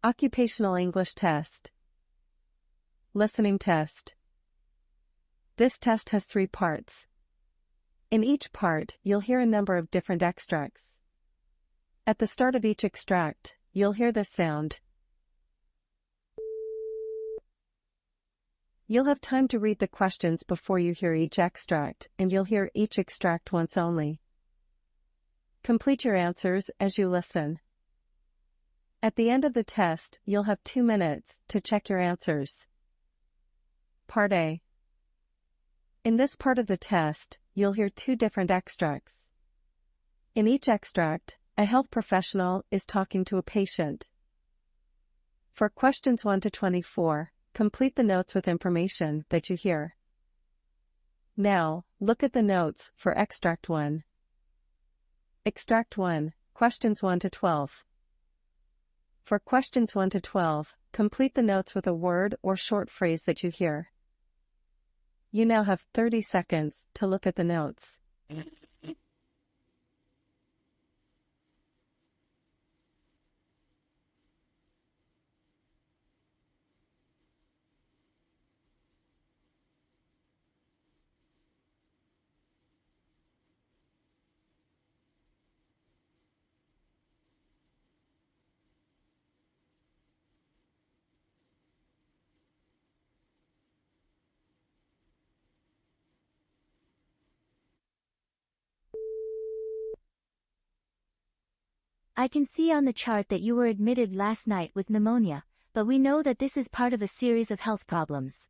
Occupational English test. Listening test. This test has 3 parts. In each part, you'll hear a number of different extracts. At the start of each extract, you'll hear this sound. You'll have time to read the questions before you hear each extract, and you'll hear each extract once only. Complete your answers as you listen. At the end of the test, you'll have 2 minutes to check your answers. Part A. In this part of the test, you'll hear 2 different extracts. In each extract, a health professional is talking to a patient. For questions 1 to 24, complete the notes with information that you hear. Now, look at the notes for Extract 1. Extract 1, questions 1 to 12. For questions 1 to 12, complete the notes with a word or short phrase that you hear. You now have 30 seconds to look at the notes. I can see on the chart that you were admitted last night with pneumonia, but we know that this is part of a series of health problems.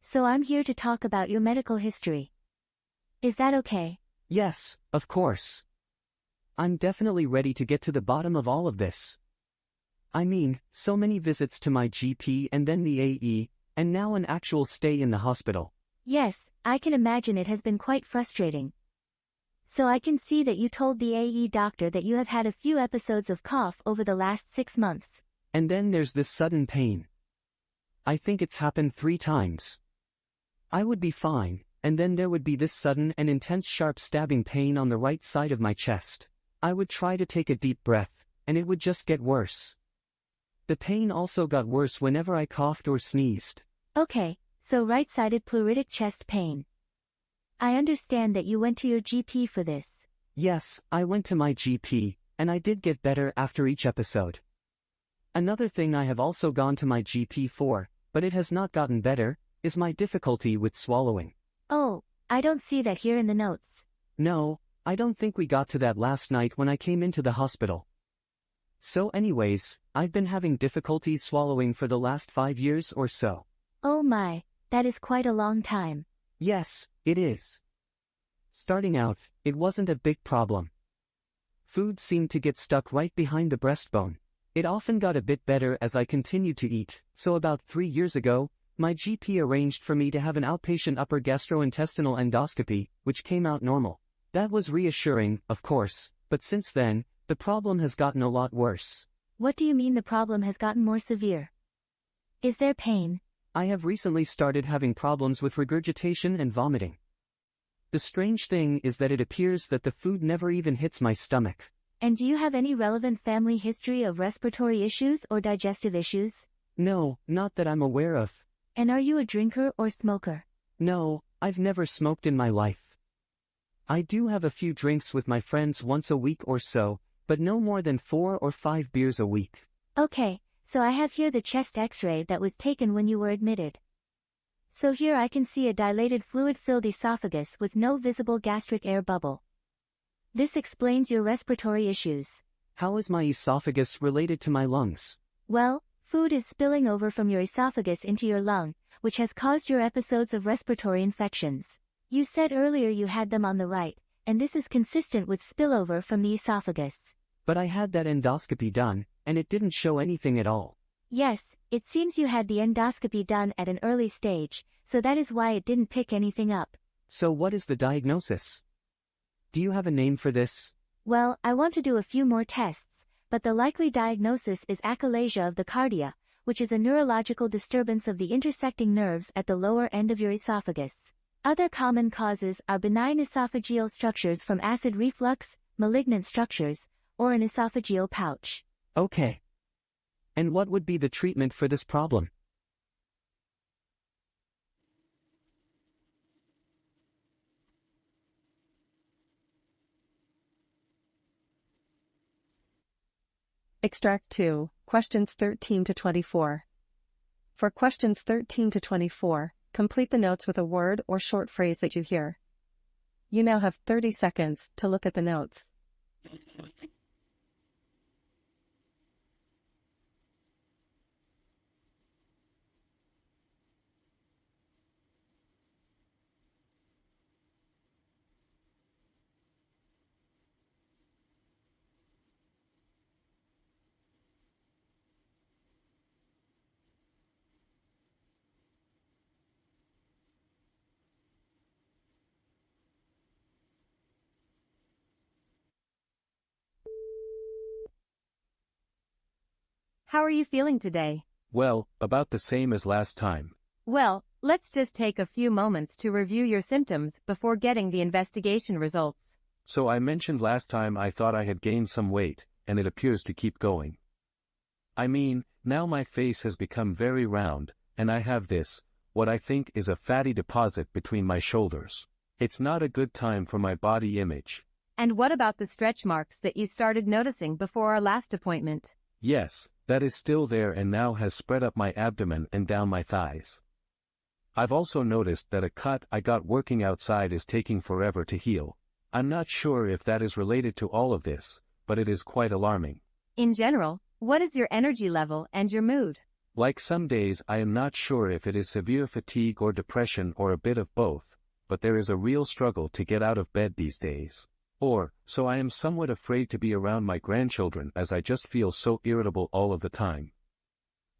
So I'm here to talk about your medical history. Is that okay? Yes, of course. I'm definitely ready to get to the bottom of all of this. I mean, so many visits to my GP and then the AE, and now an actual stay in the hospital. Yes, I can imagine it has been quite frustrating. So I can see that you told the AE doctor that you have had a few episodes of cough over the last 6 months. And then there's this sudden pain. I think it's happened 3 times. I would be fine, and then there would be this sudden and intense sharp stabbing pain on the right side of my chest. I would try to take a deep breath, and it would just get worse. The pain also got worse whenever I coughed or sneezed. Okay, so right-sided pleuritic chest pain. I understand that you went to your GP for this. Yes, I went to my GP, and I did get better after each episode. Another thing I have also gone to my GP for, but it has not gotten better, is my difficulty with swallowing. Oh, I don't see that here in the notes. No, I don't think we got to that last night when I came into the hospital. So anyways, I've been having difficulty swallowing for the last 5 years or so. Oh my, that is quite a long time. Yes, it is. Starting out, it wasn't a big problem. Food seemed to get stuck right behind the breastbone. It often got a bit better as I continued to eat, so about 3 years ago, my GP arranged for me to have an outpatient upper gastrointestinal endoscopy, which came out normal. That was reassuring, of course, but since then, the problem has gotten a lot worse. What do you mean the problem has gotten more severe? Is there pain? I have recently started having problems with regurgitation and vomiting. The strange thing is that it appears that the food never even hits my stomach. And do you have any relevant family history of respiratory issues or digestive issues? No, not that I'm aware of. And are you a drinker or smoker? No, I've never smoked in my life. I do have a few drinks with my friends once a week or so, but no more than 4 or 5 beers a week. Okay, so I have here the chest x-ray that was taken when you were admitted. So here I can see a dilated fluid-filled esophagus with no visible gastric air bubble. This explains your respiratory issues. How is my esophagus related to my lungs? Well, food is spilling over from your esophagus into your lung, which has caused your episodes of respiratory infections. You said earlier you had them on the right, and this is consistent with spillover from the esophagus. But I had that endoscopy done, and it didn't show anything at all. Yes, it seems you had the endoscopy done at an early stage, so that is why it didn't pick anything up. So what is the diagnosis? Do you have a name for this? Well, I want to do a few more tests, but the likely diagnosis is achalasia of the cardia, which is a neurological disturbance of the intersecting nerves at the lower end of your esophagus. Other common causes are benign esophageal structures from acid reflux, malignant structures, or an esophageal pouch. Okay. And what would be the treatment for this problem? Extract 2, questions 13 to 24. For questions 13 to 24, complete the notes with a word or short phrase that you hear. You now have 30 seconds to look at the notes. How are you feeling today? Well, about the same as last time. Well, let's just take a few moments to review your symptoms before getting the investigation results. So I mentioned last time I thought I had gained some weight, and it appears to keep going. I mean, now my face has become very round, and I have this, what I think is a fatty deposit between my shoulders. It's not a good time for my body image. And what about the stretch marks that you started noticing before our last appointment? Yes, that is still there and now has spread up my abdomen and down my thighs. I've also noticed that a cut I got working outside is taking forever to heal. I'm not sure if that is related to all of this, but it is quite alarming. In general, what is your energy level and your mood? Like some days I am not sure if it is severe fatigue or depression or a bit of both, but there is a real struggle to get out of bed these days. So I am somewhat afraid to be around my grandchildren as I just feel so irritable all of the time.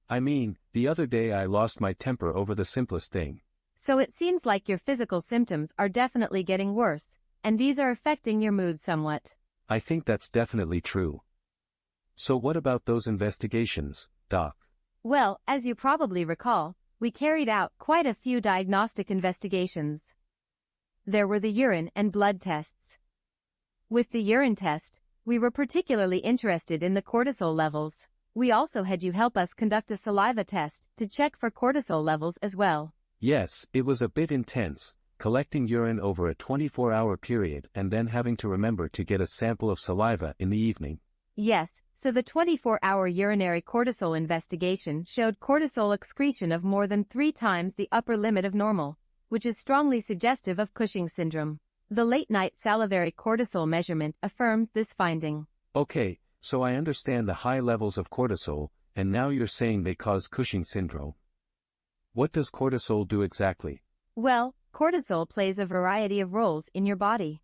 I mean, the other day I lost my temper over the simplest thing. So it seems like your physical symptoms are definitely getting worse, and these are affecting your mood somewhat. I think that's definitely true. So what about those investigations, Doc? Well, as you probably recall, we carried out quite a few diagnostic investigations. There were the urine and blood tests. With the urine test, we were particularly interested in the cortisol levels. We also had you help us conduct a saliva test to check for cortisol levels as well. Yes, it was a bit intense, collecting urine over a 24-hour period and then having to remember to get a sample of saliva in the evening. Yes, so the 24-hour urinary cortisol investigation showed cortisol excretion of more than 3 times the upper limit of normal, which is strongly suggestive of Cushing's syndrome. The late-night salivary cortisol measurement affirms this finding. Okay, so I understand the high levels of cortisol, and now you're saying they cause Cushing syndrome. What does cortisol do exactly? Well, cortisol plays a variety of roles in your body.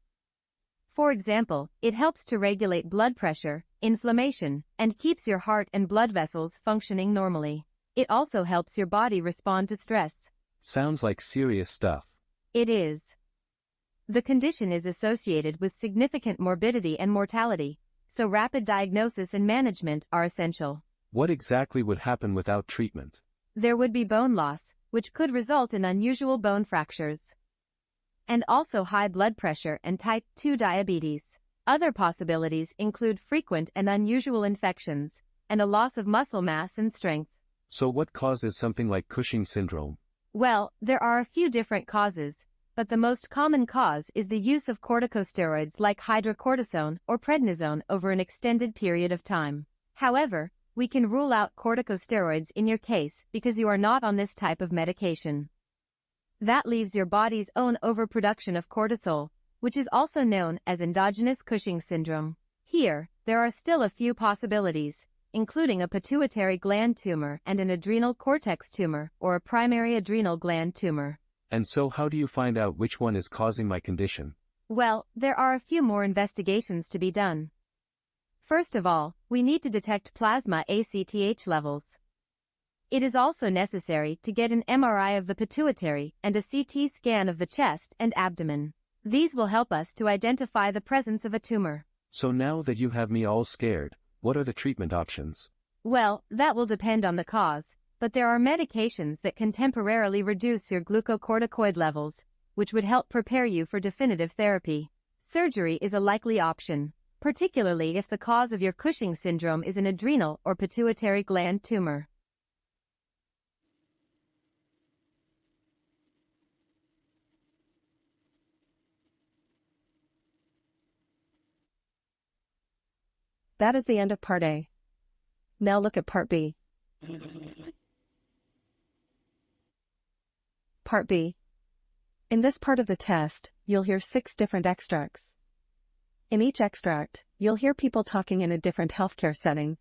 For example, it helps to regulate blood pressure, inflammation, and keeps your heart and blood vessels functioning normally. It also helps your body respond to stress. Sounds like serious stuff. It is. The condition is associated with significant morbidity and mortality, so rapid diagnosis and management are essential. What exactly would happen without treatment? There would be bone loss, which could result in unusual bone fractures, and also high blood pressure and type 2 diabetes. Other possibilities include frequent and unusual infections, and a loss of muscle mass and strength. So what causes something like Cushing syndrome? Well, there are a few different causes, but the most common cause is the use of corticosteroids like hydrocortisone or prednisone over an extended period of time. However, we can rule out corticosteroids in your case because you are not on this type of medication. That leaves your body's own overproduction of cortisol, which is also known as endogenous Cushing syndrome. Here, there are still a few possibilities, including a pituitary gland tumor and an adrenal cortex tumor or a primary adrenal gland tumor. And so how do you find out which one is causing my condition? Well, there are a few more investigations to be done. First of all, we need to detect plasma ACTH levels. It is also necessary to get an MRI of the pituitary and a CT scan of the chest and abdomen. These will help us to identify the presence of a tumor. So now that you have me all scared, what are the treatment options? Well, that will depend on the cause, but there are medications that can temporarily reduce your glucocorticoid levels, which would help prepare you for definitive therapy. Surgery is a likely option, particularly if the cause of your Cushing syndrome is an adrenal or pituitary gland tumor. That is the end of Part A. Now look at Part B. Part B. In this part of the test, you'll hear 6 different extracts. In each extract, you'll hear people talking in a different healthcare setting.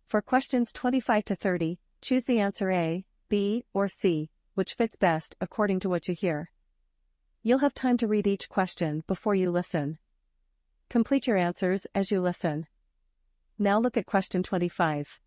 For questions 25 to 30, choose the answer A, B, or C, which fits best according to what you hear. You'll have time to read each question before you listen. Complete your answers as you listen. Now look at question 25.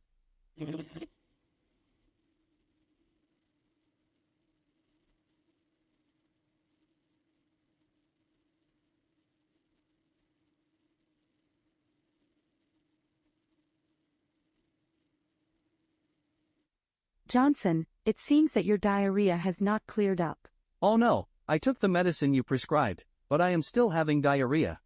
Johnson, it seems that your diarrhea has not cleared up. Oh no, I took the medicine you prescribed, but I am still having diarrhea.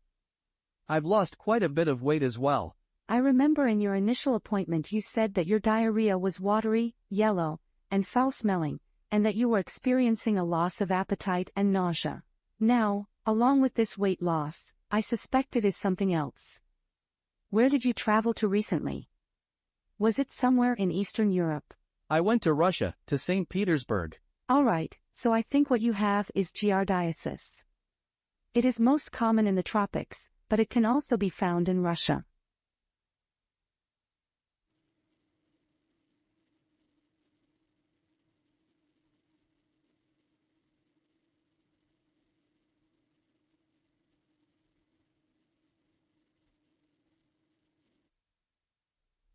I've lost quite a bit of weight as well. I remember in your initial appointment you said that your diarrhea was watery, yellow, and foul-smelling, and that you were experiencing a loss of appetite and nausea. Now, along with this weight loss, I suspect it is something else. Where did you travel to recently? Was it somewhere in Eastern Europe? I went to Russia, to St. Petersburg. All right, so I think what you have is giardiasis. It is most common in the tropics, but it can also be found in Russia.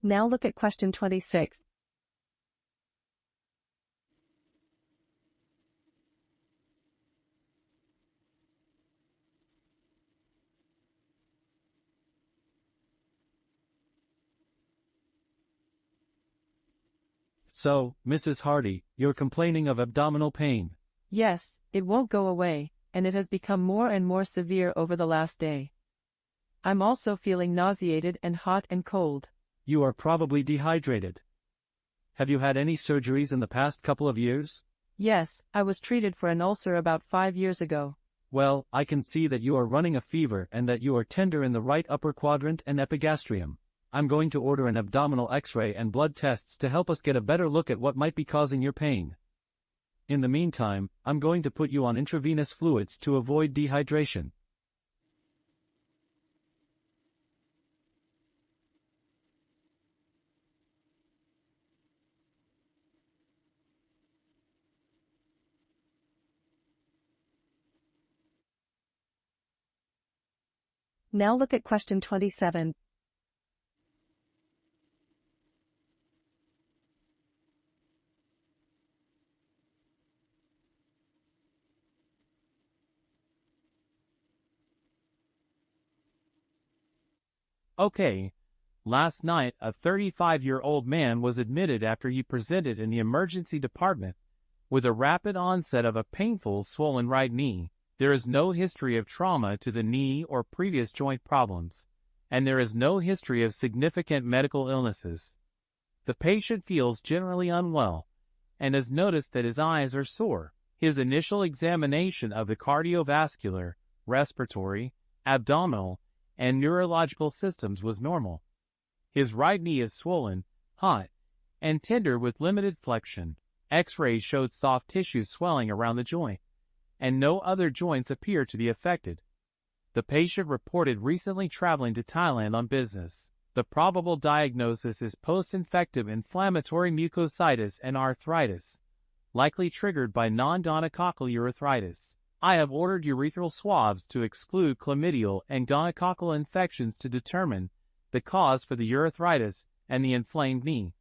Now look at question 26. So, Mrs. Hardy, you're complaining of abdominal pain. Yes, it won't go away, and it has become more and more severe over the last day. I'm also feeling nauseated and hot and cold. You are probably dehydrated. Have you had any surgeries in the past couple of years? Yes, I was treated for an ulcer about 5 years ago. Well, I can see that you are running a fever and that you are tender in the right upper quadrant and epigastrium. I'm going to order an abdominal X-ray and blood tests to help us get a better look at what might be causing your pain. In the meantime, I'm going to put you on intravenous fluids to avoid dehydration. Now look at question 27. Okay. Last night, a 35-year-old man was admitted after he presented in the emergency department with a rapid onset of a painful swollen right knee. There is no history of trauma to the knee or previous joint problems, and there is no history of significant medical illnesses. The patient feels generally unwell and has noticed that his eyes are sore. His initial examination of the cardiovascular, respiratory, abdominal, and neurological systems was normal. His right knee is swollen, hot, and tender with limited flexion. X-rays showed soft tissue swelling around the joint, and no other joints appear to be affected. The patient reported recently traveling to Thailand on business. The probable diagnosis is post-infective inflammatory mucositis and arthritis, likely triggered by non-gonococcal urethritis. I have ordered urethral swabs to exclude chlamydial and gonococcal infections to determine the cause for the urethritis and the inflamed knee.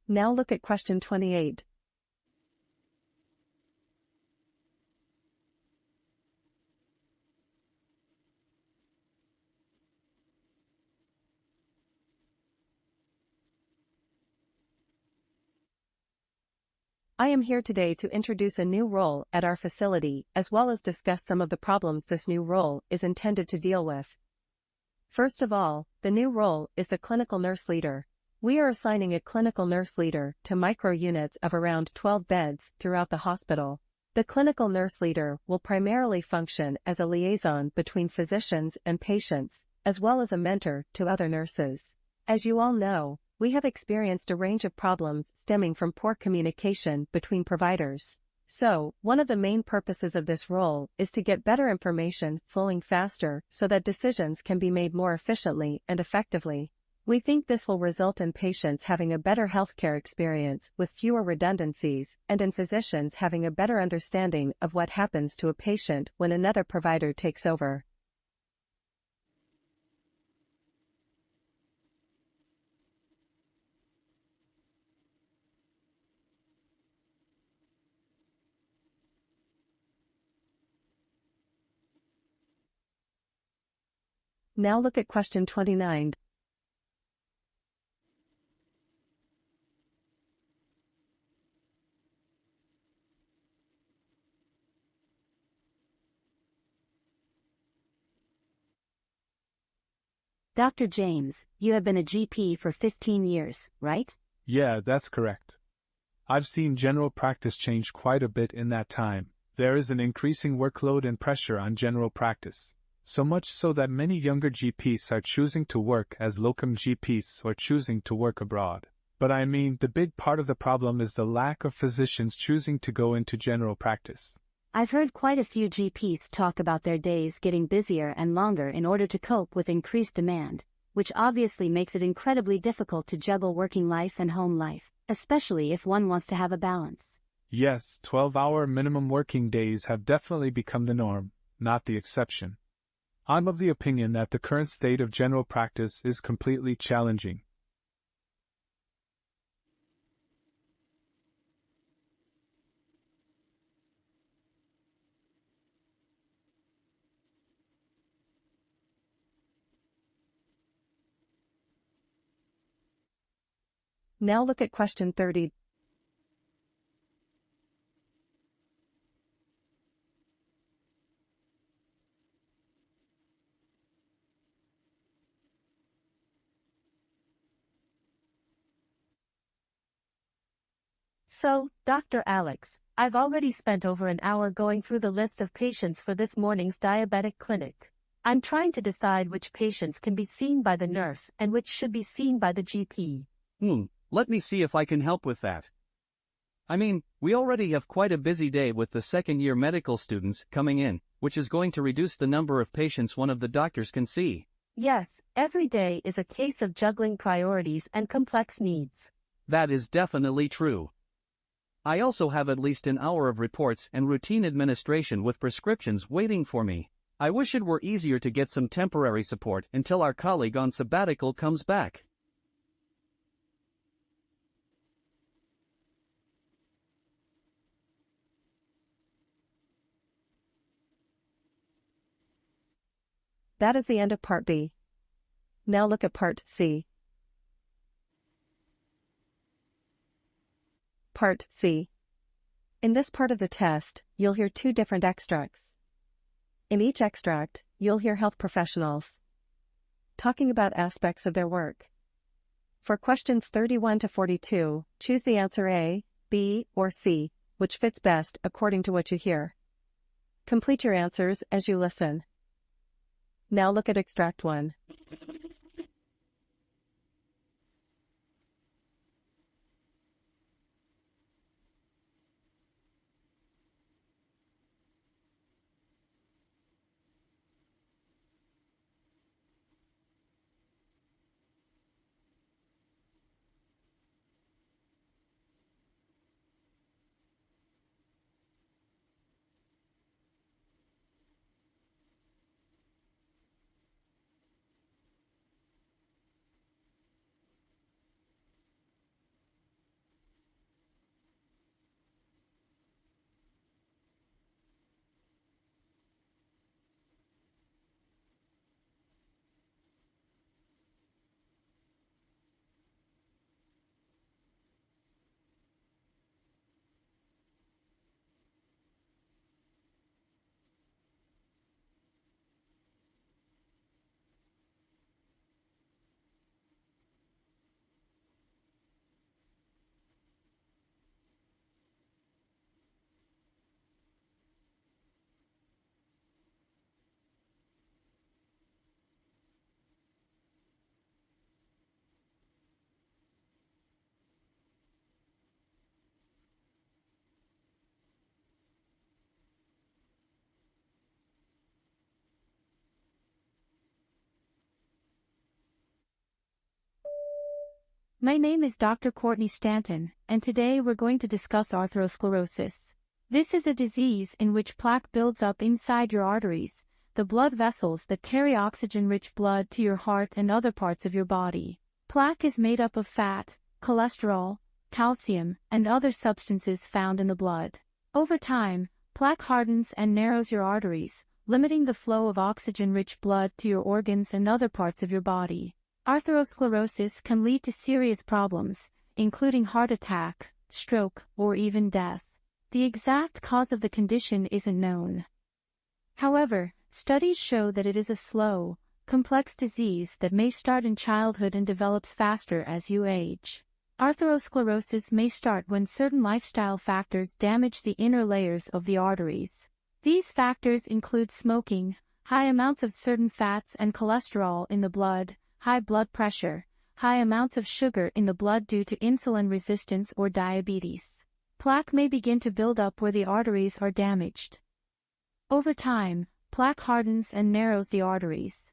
Now look at question 28. I am here today to introduce a new role at our facility as well as discuss some of the problems this new role is intended to deal with. First of all, the new role is the clinical nurse leader. We are assigning a clinical nurse leader to micro units of around 12 beds throughout the hospital. The clinical nurse leader will primarily function as a liaison between physicians and patients, as well as a mentor to other nurses. As you all know, we have experienced a range of problems stemming from poor communication between providers. So, one of the main purposes of this role is to get better information flowing faster so that decisions can be made more efficiently and effectively. We think this will result in patients having a better healthcare experience with fewer redundancies and in physicians having a better understanding of what happens to a patient when another provider takes over. Now look at question 29. Dr. James, you have been a GP for 15 years, right? Yeah, that's correct. I've seen general practice change quite a bit in that time. There is an increasing workload and pressure on general practice. So much so that many younger GPs are choosing to work as locum GPs or choosing to work abroad. But I mean, the big part of the problem is the lack of physicians choosing to go into general practice. I've heard quite a few GPs talk about their days getting busier and longer in order to cope with increased demand, which obviously makes it incredibly difficult to juggle working life and home life, especially if one wants to have a balance. Yes, 12-hour minimum working days have definitely become the norm, not the exception. I'm of the opinion that the current state of general practice is completely challenging. Now look at question 30. So, Dr. Alex, I've already spent over an hour going through the list of patients for this morning's diabetic clinic. I'm trying to decide which patients can be seen by the nurse and which should be seen by the GP. Let me see if I can help with that. I mean, we already have quite a busy day with the second-year medical students coming in, which is going to reduce the number of patients one of the doctors can see. Yes, every day is a case of juggling priorities and complex needs. That is definitely true. I also have at least an hour of reports and routine administration with prescriptions waiting for me. I wish it were easier to get some temporary support until our colleague on sabbatical comes back. That is the end of part B. Now look at part C. Part C. In this part of the test, you'll hear two different extracts. In each extract, you'll hear health professionals talking about aspects of their work. For questions 31 to 42, choose the answer A, B, or C, which fits best according to what you hear. Complete your answers as you listen. Now look at extract 1. My name is Dr. Courtney Stanton, and today we're going to discuss atherosclerosis. This is a disease in which plaque builds up inside your arteries, the blood vessels that carry oxygen-rich blood to your heart and other parts of your body. Plaque is made up of fat, cholesterol, calcium, and other substances found in the blood. Over time, plaque hardens and narrows your arteries, limiting the flow of oxygen-rich blood to your organs and other parts of your body. Atherosclerosis can lead to serious problems, including heart attack, stroke, or even death. The exact cause of the condition isn't known. However, studies show that it is a slow, complex disease that may start in childhood and develops faster as you age. Atherosclerosis may start when certain lifestyle factors damage the inner layers of the arteries. These factors include smoking, high amounts of certain fats and cholesterol in the blood, high blood pressure, high amounts of sugar in the blood due to insulin resistance or diabetes. Plaque may begin to build up where the arteries are damaged. Over time, plaque hardens and narrows the arteries.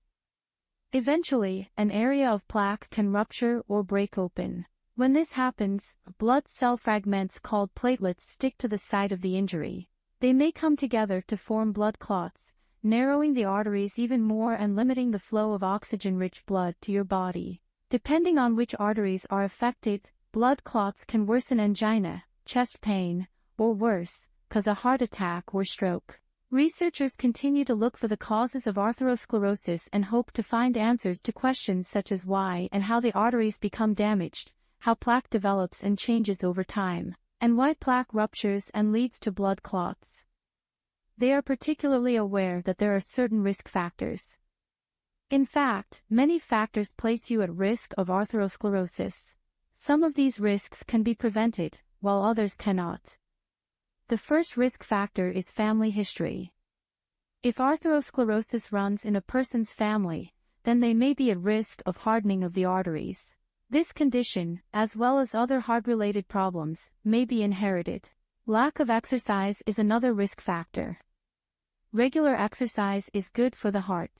Eventually, an area of plaque can rupture or break open. When this happens, blood cell fragments called platelets stick to the site of the injury. They may come together to form blood clots, narrowing the arteries even more and limiting the flow of oxygen-rich blood to your body. Depending on which arteries are affected, blood clots can worsen angina, chest pain, or worse, cause a heart attack or stroke. Researchers continue to look for the causes of atherosclerosis and hope to find answers to questions such as why and how the arteries become damaged, how plaque develops and changes over time, and why plaque ruptures and leads to blood clots. They are particularly aware that there are certain risk factors. In fact, many factors place you at risk of atherosclerosis. Some of these risks can be prevented, while others cannot. The first risk factor is family history. If atherosclerosis runs in a person's family, then they may be at risk of hardening of the arteries. This condition, as well as other heart-related problems, may be inherited. Lack of exercise is another risk factor. Regular exercise is good for the heart.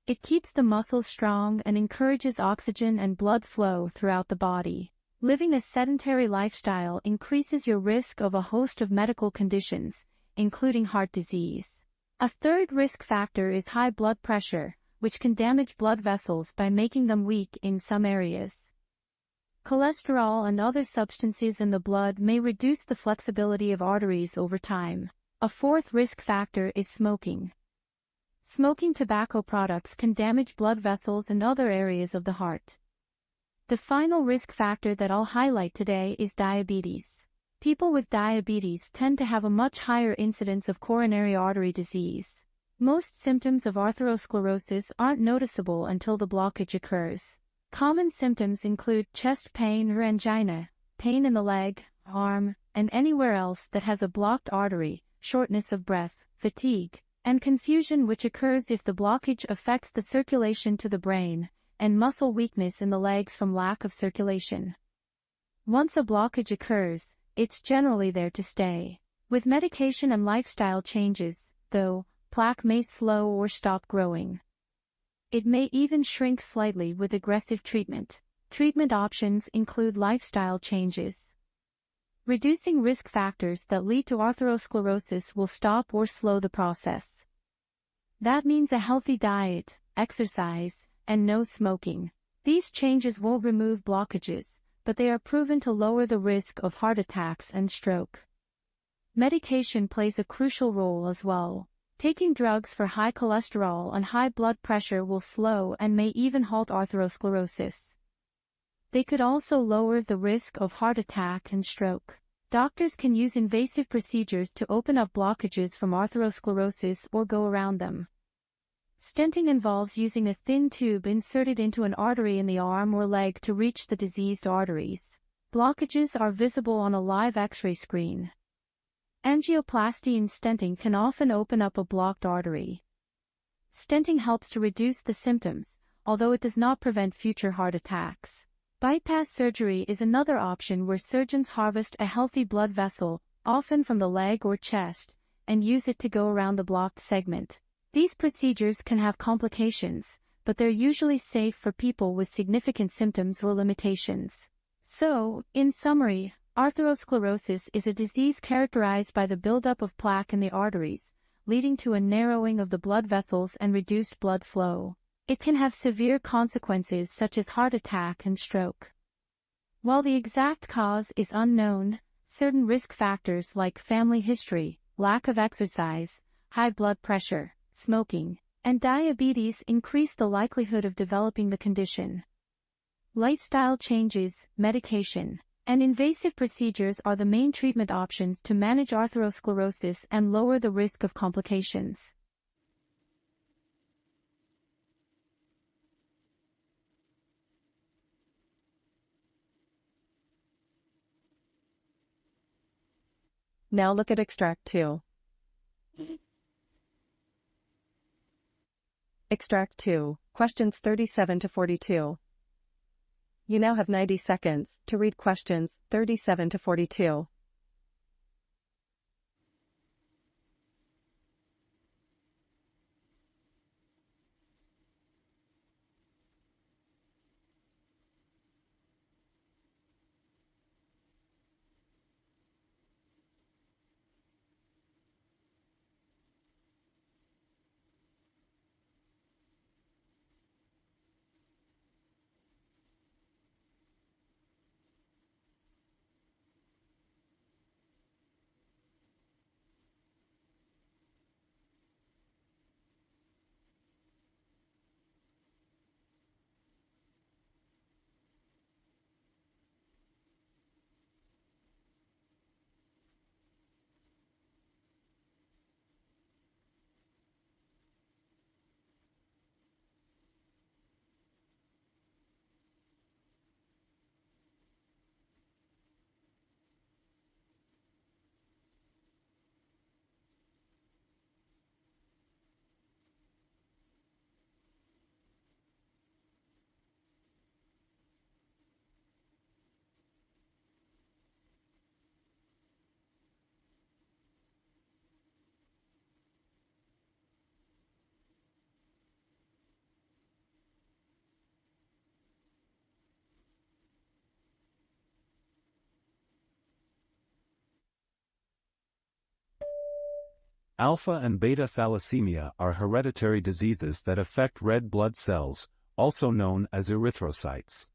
It keeps the muscles strong and encourages oxygen and blood flow throughout the body. Living a sedentary lifestyle increases your risk of a host of medical conditions, including heart disease. A third risk factor is high blood pressure, which can damage blood vessels by making them weak in some areas. Cholesterol and other substances in the blood may reduce the flexibility of arteries over time. A fourth risk factor is smoking. Smoking tobacco products can damage blood vessels and other areas of the heart. The final risk factor that I'll highlight today is diabetes. People with diabetes tend to have a much higher incidence of coronary artery disease. Most symptoms of atherosclerosis aren't noticeable until the blockage occurs. Common symptoms include chest pain or angina, pain in the leg, arm, and anywhere else that has a blocked artery, shortness of breath, fatigue, and confusion which occurs if the blockage affects the circulation to the brain, and muscle weakness in the legs from lack of circulation. Once a blockage occurs, it's generally there to stay. With medication and lifestyle changes, though, plaque may slow or stop growing. It may even shrink slightly with aggressive treatment. Treatment options include lifestyle changes. Reducing risk factors that lead to atherosclerosis will stop or slow the process. That means a healthy diet, exercise, and no smoking. These changes won't remove blockages, but they are proven to lower the risk of heart attacks and stroke. Medication plays a crucial role as well. Taking drugs for high cholesterol and high blood pressure will slow and may even halt atherosclerosis. They could also lower the risk of heart attack and stroke. Doctors can use invasive procedures to open up blockages from atherosclerosis or go around them. Stenting involves using a thin tube inserted into an artery in the arm or leg to reach the diseased arteries. Blockages are visible on a live X-ray screen. Angioplasty and stenting can often open up a blocked artery. Stenting helps to reduce the symptoms, although it does not prevent future heart attacks. Bypass surgery is another option where surgeons harvest a healthy blood vessel, often from the leg or chest, and use it to go around the blocked segment. These procedures can have complications, but they're usually safe for people with significant symptoms or limitations. So, in summary, atherosclerosis is a disease characterized by the buildup of plaque in the arteries, leading to a narrowing of the blood vessels and reduced blood flow. It can have severe consequences such as heart attack and stroke. While the exact cause is unknown, certain risk factors like family history, lack of exercise, high blood pressure, smoking, and diabetes increase the likelihood of developing the condition. Lifestyle changes, medication, and invasive procedures are the main treatment options to manage atherosclerosis and lower the risk of complications. Now look at Extract 2. Extract 2, questions 37 to 42. You now have 90 seconds to read questions 37 to 42. Alpha and beta thalassemia are hereditary diseases that affect red blood cells, also known as erythrocytes.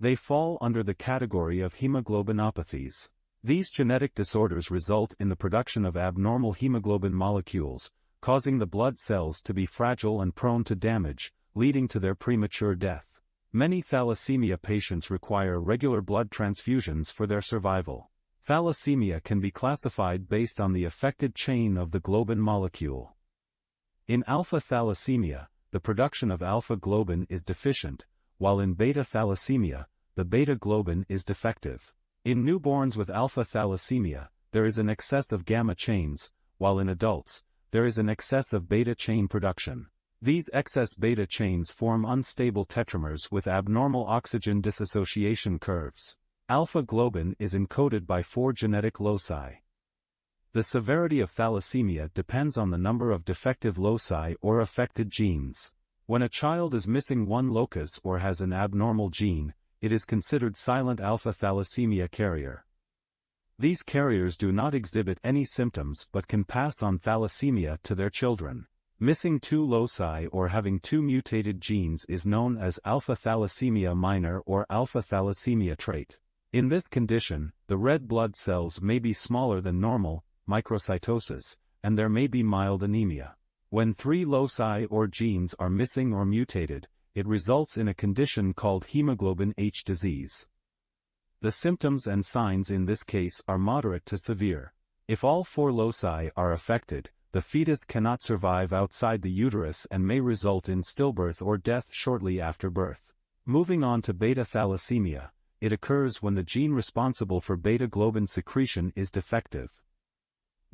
They fall under the category of hemoglobinopathies. These genetic disorders result in the production of abnormal hemoglobin molecules, causing the blood cells to be fragile and prone to damage, leading to their premature death. Many thalassemia patients require regular blood transfusions for their survival. Thalassemia can be classified based on the affected chain of the globin molecule. In alpha thalassemia, the production of alpha globin is deficient, while in beta thalassemia, the beta globin is defective. In newborns with alpha thalassemia, there is an excess of gamma chains, while in adults, there is an excess of beta chain production. These excess beta chains form unstable tetramers with abnormal oxygen dissociation curves. Alpha globin is encoded by 4 genetic loci. The severity of thalassemia depends on the number of defective loci or affected genes. When a child is missing one locus or has an abnormal gene, it is considered silent alpha thalassemia carrier. These carriers do not exhibit any symptoms but can pass on thalassemia to their children. Missing 2 loci or having 2 mutated genes is known as alpha thalassemia minor or alpha thalassemia trait. In this condition, the red blood cells may be smaller than normal, microcytosis, and there may be mild anemia. When 3 loci or genes are missing or mutated, it results in a condition called hemoglobin H disease. The symptoms and signs in this case are moderate to severe. If all 4 loci are affected, the fetus cannot survive outside the uterus and may result in stillbirth or death shortly after birth. Moving on to beta thalassemia, it occurs when the gene responsible for beta globin secretion is defective.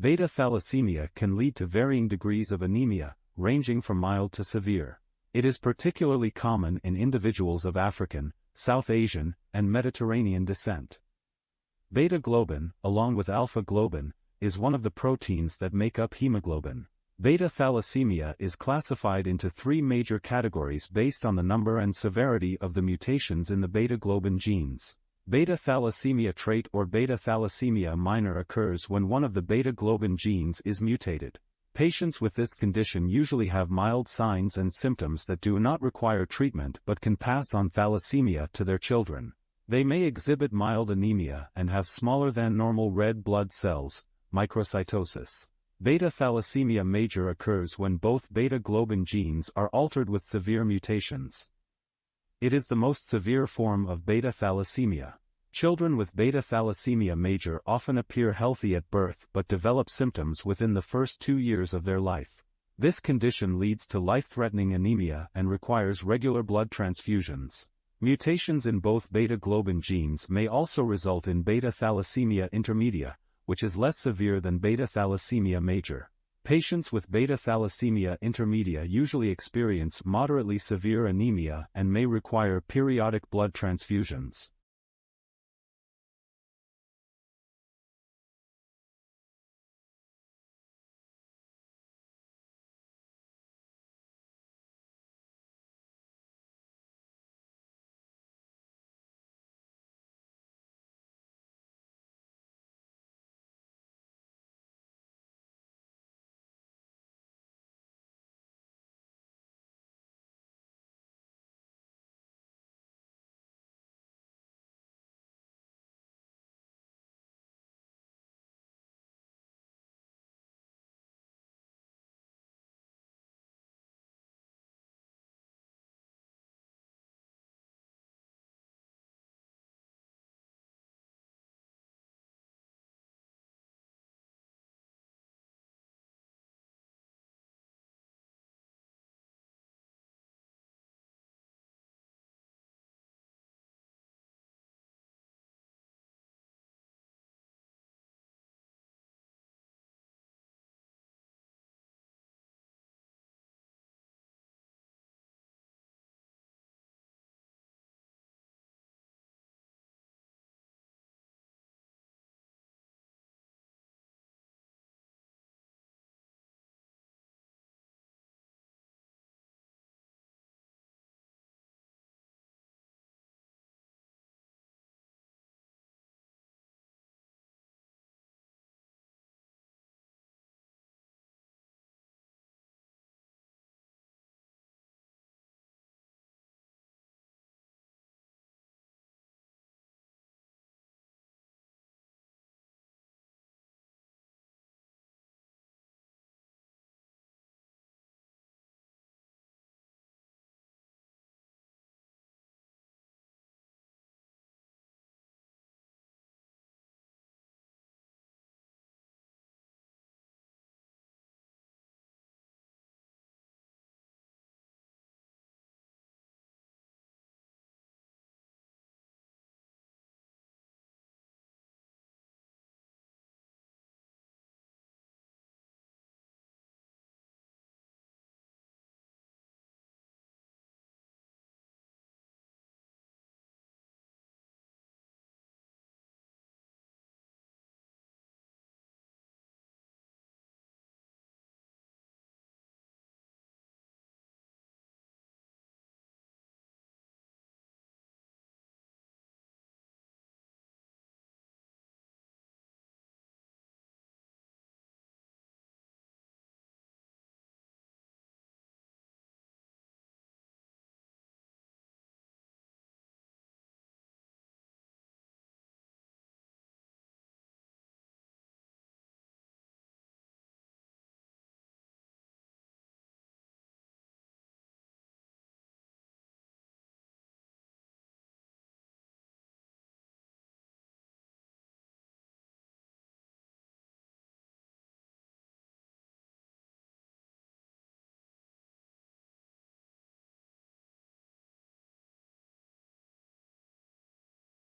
Beta thalassemia can lead to varying degrees of anemia, ranging from mild to severe. It is particularly common in individuals of African, South Asian, and Mediterranean descent. Beta globin, along with alpha globin, is one of the proteins that make up hemoglobin. Beta thalassemia is classified into 3 major categories based on the number and severity of the mutations in the beta-globin genes. Beta thalassemia trait or beta thalassemia minor occurs when one of the beta-globin genes is mutated. Patients with this condition usually have mild signs and symptoms that do not require treatment but can pass on thalassemia to their children. They may exhibit mild anemia and have smaller than normal red blood cells, microcytosis. Beta thalassemia major occurs when both beta-globin genes are altered with severe mutations. It is the most severe form of beta thalassemia. Children with beta thalassemia major often appear healthy at birth but develop symptoms within the first 2 years of their life. This condition leads to life-threatening anemia and requires regular blood transfusions. Mutations in both beta-globin genes may also result in beta thalassemia intermedia, which is less severe than beta thalassemia major. Patients with beta thalassemia intermedia usually experience moderately severe anemia and may require periodic blood transfusions.